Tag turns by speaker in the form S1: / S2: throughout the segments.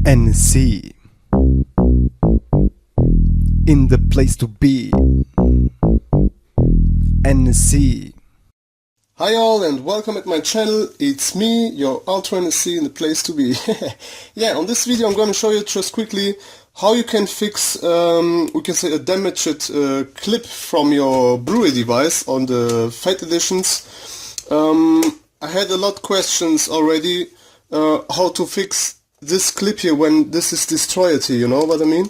S1: NC in the place to be. NC.
S2: Hi all and welcome at my channel. It's me, your Ultra NC in the place to be. Yeah, on this video I'm going to show you just quickly how you can fix, we can say, a damaged clip from your Blu-ray device on the Fate editions. I had a lot of questions already how to fix this clip here when this is destroyed here, you know what I mean?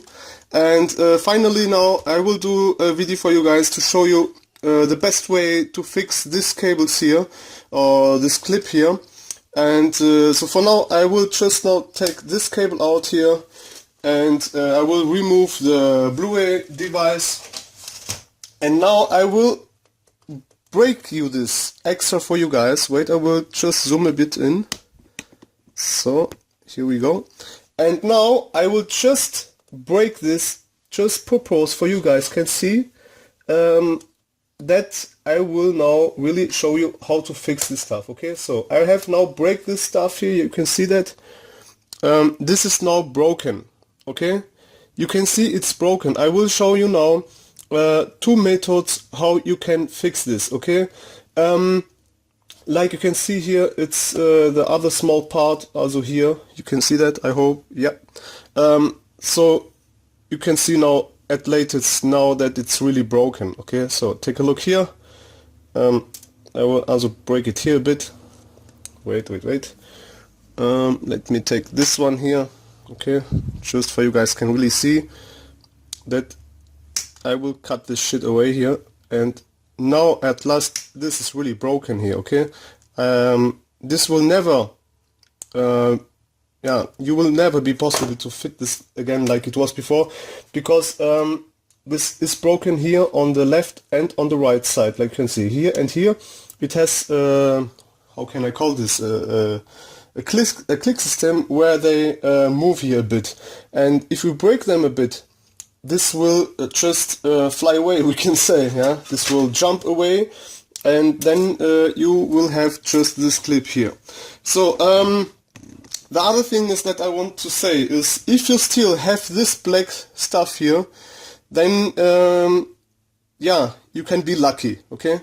S2: And finally now I will do a video for you guys to show you the best way to fix this cables here, or this clip here. And so for now I will just now take this cable out here, and I will remove the Blu-ray device, and now I will break you this extra for you guys. Wait, I will just zoom a bit in. So here we go. And now I will just break this, just propose for you guys can see that I will now really show you how to fix this stuff. Okay, so I have now break this stuff here. You can see that this is now broken. Okay, you can see it's broken. I will show you now two methods how you can fix this. Okay, like you can see here, it's the other small part also here. You can see that, I hope. Yeah. So you can see now at latest now that it's really broken. Okay, so take a look here. I will also break it here a bit. Wait. Let me take this one here. Okay, just for you guys can really see that I will cut this shit away here. And now at last this is really broken here. Okay, this will never you will never be possible to fit this again like it was before, because this is broken here on the left and on the right side. Like you can see here and here it has how can I call this, a click system where they move here a bit, and if you break them a bit, this will just fly away, we can say. Yeah, this will jump away, and then you will have just this clip here. So the other thing is that I want to say is, if you still have this black stuff here, then yeah, you can be lucky. Okay,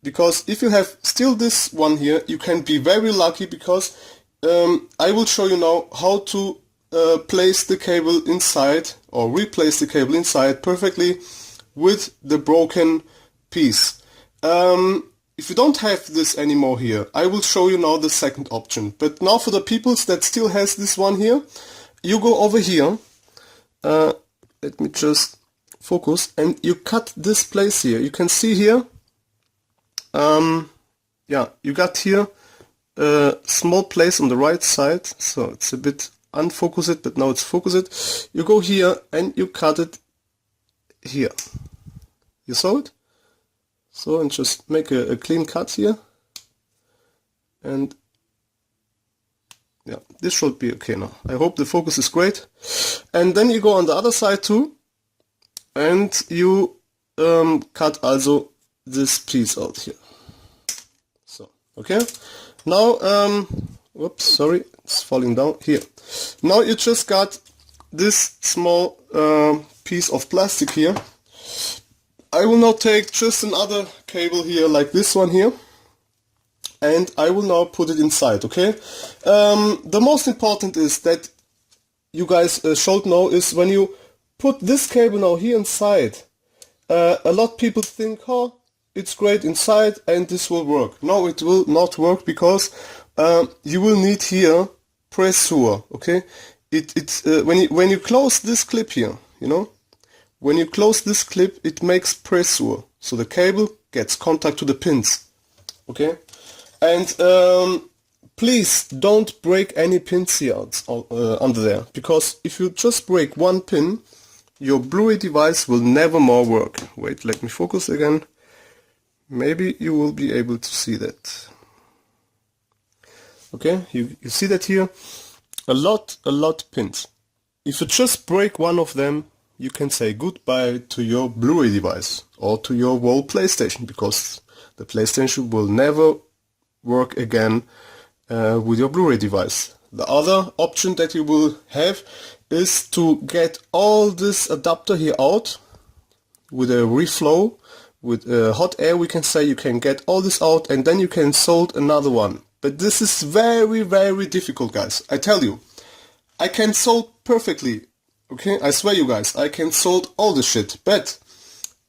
S2: because if you have still this one here, you can be very lucky, because I will show you now how to place the cable inside, or replace the cable inside perfectly with the broken piece. If you don't have this anymore here, I will show you now the second option. But now for the peoples that still has this one here, you go over here, let me just focus, and you cut this place here. You can see here, yeah, you got here a small place on the right side, so it's a bit unfocused, but now it's focused. You go here and you cut it here. You saw it? So, and just make a clean cut here, and yeah, this should be okay now. I hope the focus is great. And then you go on the other side too, and you cut also this piece out here. So, okay. Now, whoops, sorry, it's falling down here. Now you just got this small piece of plastic here. I will now take just another cable here, like this one here, and I will now put it inside. Okay, the most important is that you guys should know is, when you put this cable now here inside, a lot of people think, oh, it's great inside and this will work. No, it will not work, because you will need here pressure. Okay, when you close this clip here, you know, when you close this clip, it makes pressure, so the cable gets contact to the pins. Okay, and please don't break any pins here under there, because if you just break one pin, your Blu-ray device will never more work. Wait, let me focus again. Maybe you will be able to see that. Okay, you see that here, a lot pins. If you just break one of them, you can say goodbye to your Blu-ray device, or to your whole PlayStation, because the PlayStation will never work again with your Blu-ray device. the other option that you will have is to get all this adapter here out with a reflow, with hot air, we can say. You can get all this out and then you can solder another one. But this is very, very difficult, guys. I tell you, I can solder perfectly. Okay, I swear you guys, I can solder all the shit. But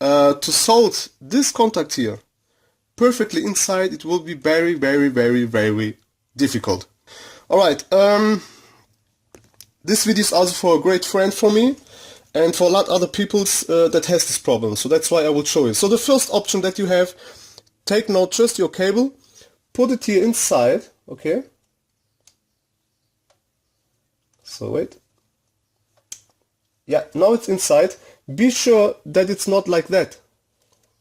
S2: to solder this contact here perfectly inside, it will be very, very, very, very difficult. Alright, this video is also for a great friend for me and for a lot other people that has this problem. So that's why I will show you. So the first option that you have, take now just your cable, put it here inside, okay? So wait. Yeah, now it's inside. Be sure that it's not like that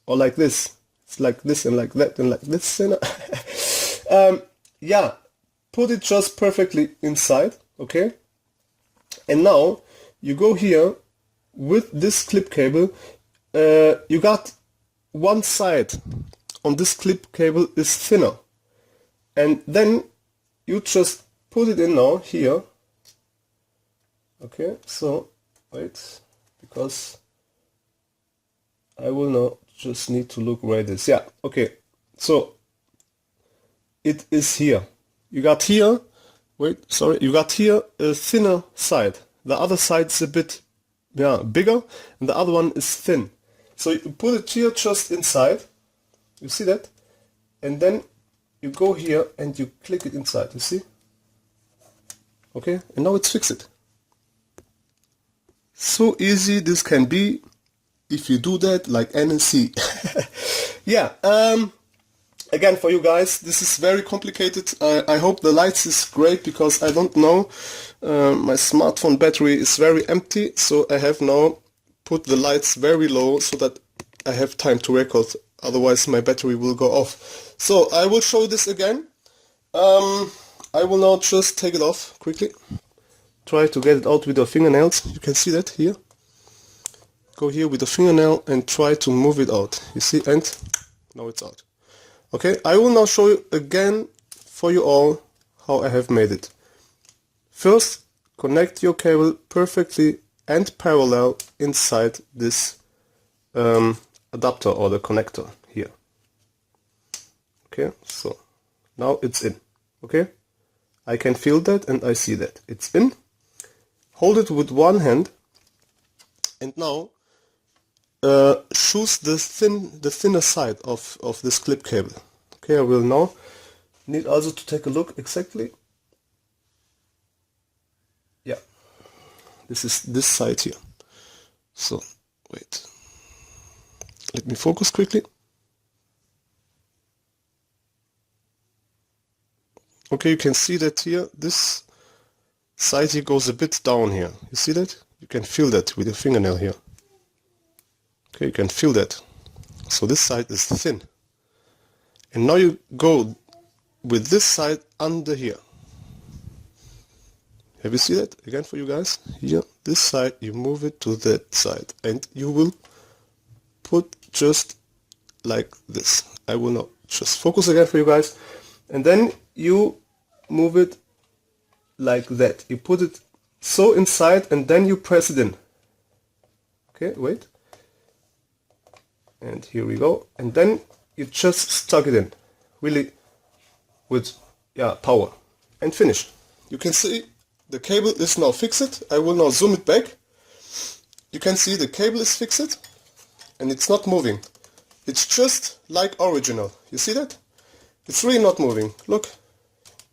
S2: or like this. It's like this and like that and like this. Yeah, put it just perfectly inside, okay? And now you go here with this clip cable. You got one side on this clip cable is thinner, and then you just put it in now here. Okay, so wait, because I will now just need to look where it is. Yeah, okay, so it is here. You got here, wait, sorry, you got here a thinner side. The other side is a bit bigger, and the other one is thin. So you put it here just inside, you see that? And then you go here and you click it inside, you see? Okay, and now it's fixed. So easy this can be if you do that like NNC. Yeah, again for you guys, this is very complicated. I hope the lights is great because I don't know. My smartphone battery is very empty, so I have now put the lights very low so that I have time to record, otherwise my battery will go off. So I will show this again. I will now just take it off quickly. Try to get it out with your fingernails. You can see that here. Go here with the fingernail and try to move it out. You see, and now it's out. Okay, I will now show you again for you all how I have made it. First, connect your cable perfectly and parallel inside this adapter or the connector here. Okay, so now it's in. Okay, I can feel that and I see that it's in. Hold it with one hand and now choose the thinner side of this clip cable. Okay, I will now need also to take a look exactly. Yeah, this is this side here. So wait, let me focus quickly. Okay, you can see that here this side here goes a bit down here. You see that? You can feel that with your fingernail here. Okay, you can feel that. So this side is thin. And now you go with this side under here. Have you seen that? Again for you guys. Here, this side, you move it to that side. And you will put just like this. I will now just focus again for you guys. And then you move it like that. You put it so inside and then you press it in. Okay, wait. And here we go. And then you just stuck it in. Really with power. And finish. You can see the cable is now fixed. I will now zoom it back. You can see the cable is fixed and it's not moving. It's just like original. You see that? It's really not moving. Look.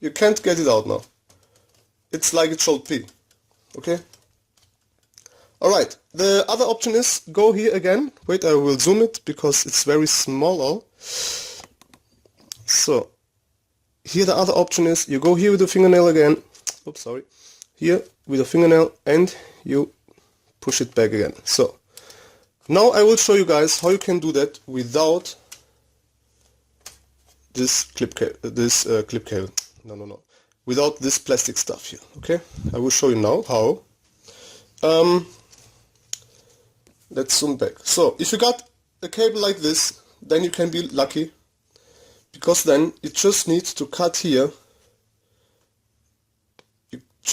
S2: You can't get it out now. It's like it should be. Okay? Alright, the other option is go here again. Wait, I will zoom it because it's very small. So, here the other option is you go here with the fingernail again. Oops, sorry. Here with the fingernail and you push it back again. So, now I will show you guys how you can do that without this clip cable. No. Without this plastic stuff here. Okay? I will show you now how. Let's zoom back. So, if you got a cable like this, then you can be lucky, because then you just need to cut here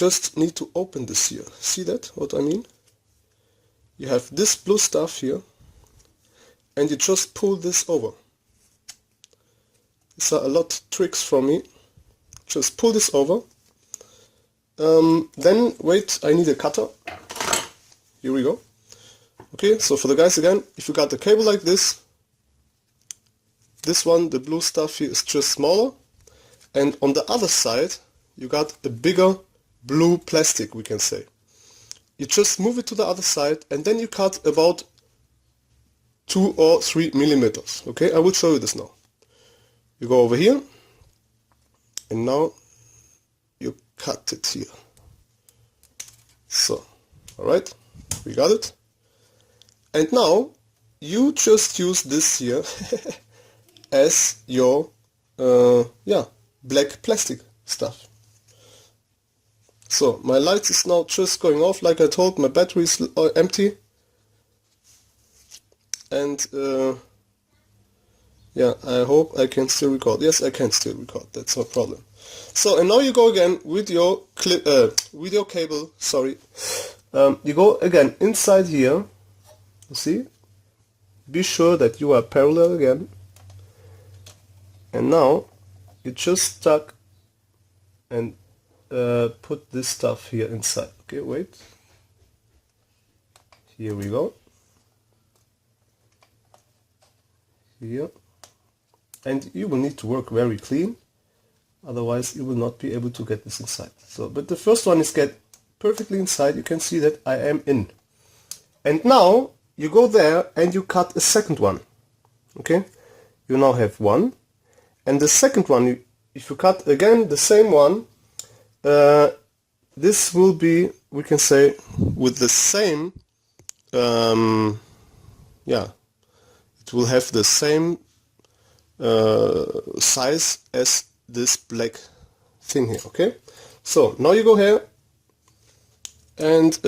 S2: just need to open this here. See that, what I mean? You have this blue stuff here, and you just pull this over. These are a lot of tricks from me. Just pull this over. Then, wait, I need a cutter. Here we go. Okay, so for the guys again, if you got the cable like this one, the blue stuff here is just smaller. And on the other side, you got a bigger blue plastic, we can say. You just move it to the other side, and then you cut about 2 or 3 millimeters. Okay, I will show you this now. You go over here, and now you cut it here. So, alright, we got it. And now you just use this here as your black plastic stuff. So my light is now just going off, like I told, my battery is empty. And yeah, I hope I can still record. Yes, I can still record, that's no problem. So, and now you go again with your video cable, sorry. You go again inside here, you see? Be sure that you are parallel again. And now you just stuck and put this stuff here inside. Okay, wait. Here we go. Here. And you will need to work very clean, otherwise you will not be able to get this inside. So, but the first one is get perfectly inside. You can see that I am in. And now you go there and you cut a second one. Okay, you now have one, and the second one, if you cut again the same one, this will be, we can say, with the same, yeah, it will have the same size as this black thing here. Okay, so now you go here and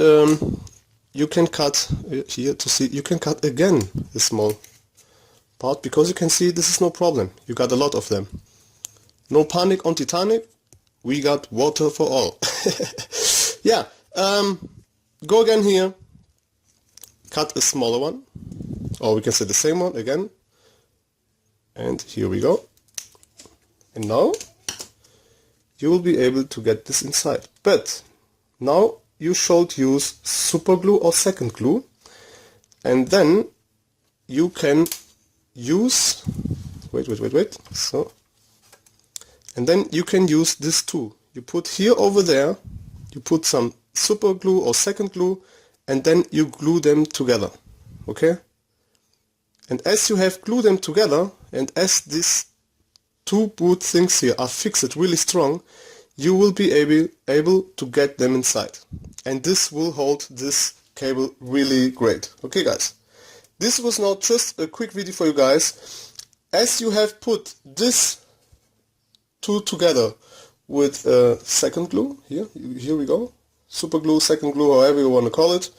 S2: you can cut here to see, you can cut again the small part, because you can see this is no problem, you got a lot of them. No panic on Titanic, we got water for all. Yeah, go again here, cut a smaller one, or we can say the same one again, and here we go. And now you will be able to get this inside. But now you should use super glue or second glue, and then you can use, wait, so, and then you can use this too. You put here over there, you put some super glue or second glue, and then you glue them together. Okay? And as you have glued them together, and as these two boot things here are fixed really strong, you will be able to get them inside. And this will hold this cable really great. Okay guys, this was now just a quick video for you guys. As you have put this two together with second glue, here we go, super glue, second glue, however you want to call it,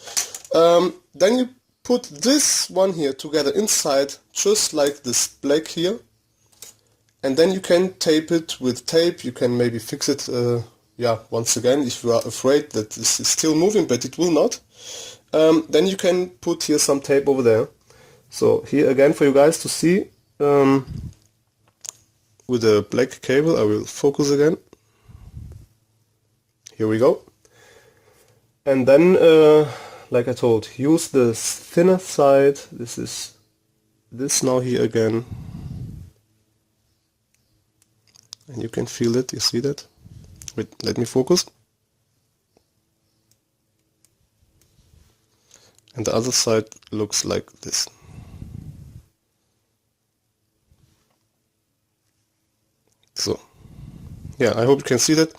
S2: then you put this one here together inside, just like this black here, and then you can tape it with tape. You can maybe fix it, yeah, once again, if you are afraid that this is still moving, but it will not, then you can put here some tape over there. So here again for you guys to see, with the black cable, I will focus again. Here we go. And then, like I told, use the thinner side. This is this now here again. And you can feel it, you see that? Wait, let me focus. And the other side looks like this. So, yeah, I hope you can see that.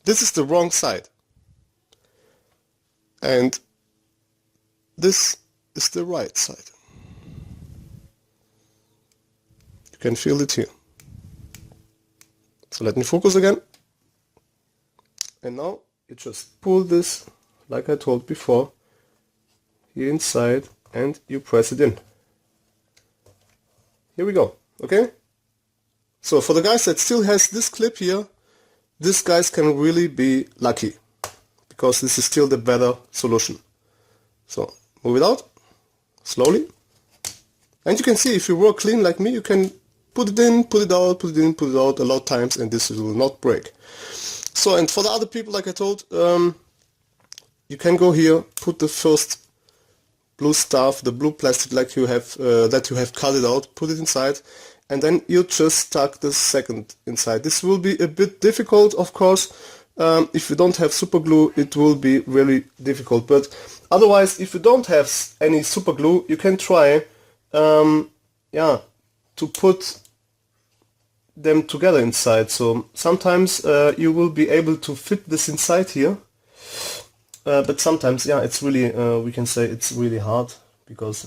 S2: This is the wrong side. And this is the right side. You can feel it here. So let me focus again. And now you just pull this, like I told before, here inside, and you press it in. Here we go, okay? So for the guys that still has this clip here, these guys can really be lucky. because this is still the better solution. So move it out slowly, and you can see if you work clean like me, you can put it in, put it out, put it in, put it out a lot of times, and this will not break. So, and for the other people, like I told, you can go here, put the first blue stuff, the blue plastic like you have that you have cut it out, put it inside, and then you just tuck the second inside. This will be a bit difficult, of course. If you don't have super glue, it will be really difficult, but otherwise, if you don't have any super glue, you can try yeah, to put them together inside. So sometimes you will be able to fit this inside here, but sometimes, yeah, it's really we can say it's really hard because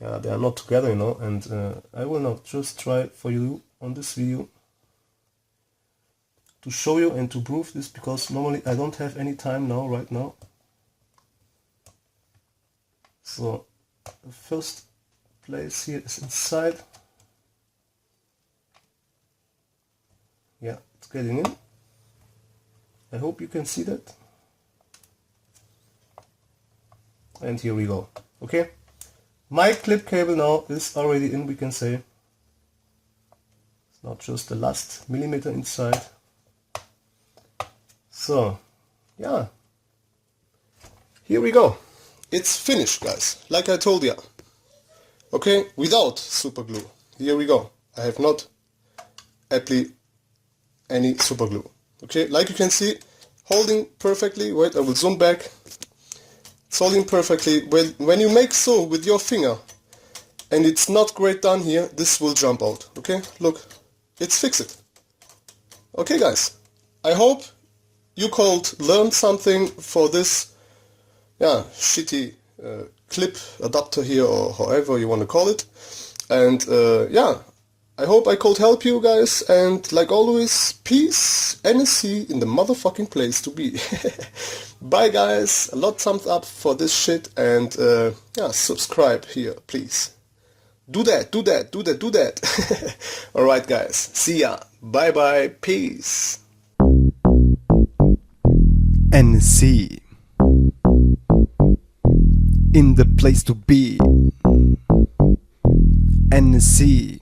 S2: yeah, they are not together, you know. And I will now just try for you on this video to show you and to prove this, because normally I don't have any time now, right now. So the first place here is inside. Yeah, it's getting in. I hope you can see that. And here we go. Okay, my clip cable now is already in, we can say. It's not just the last millimeter inside. So, yeah, here we go. It's finished, guys, like I told you. Okay, without super glue. Here we go. I have not applied any super glue. Okay, like you can see, holding perfectly. Wait, I will zoom back. It's holding perfectly. When you make so with your finger and it's not great done here, this will jump out. Okay, look, it's fixed. Okay, guys, I hope you could learn something for this, yeah, shitty clip adapter here, or however you want to call it. And yeah, I hope I could help you guys, and like always, peace, NSC in the motherfucking place to be. Bye guys, a lot thumbs up for this shit, and yeah, subscribe here, please. Do that, do that, do that, do that. Alright guys, see ya, bye bye, peace.
S1: NSC in the place to be. NSC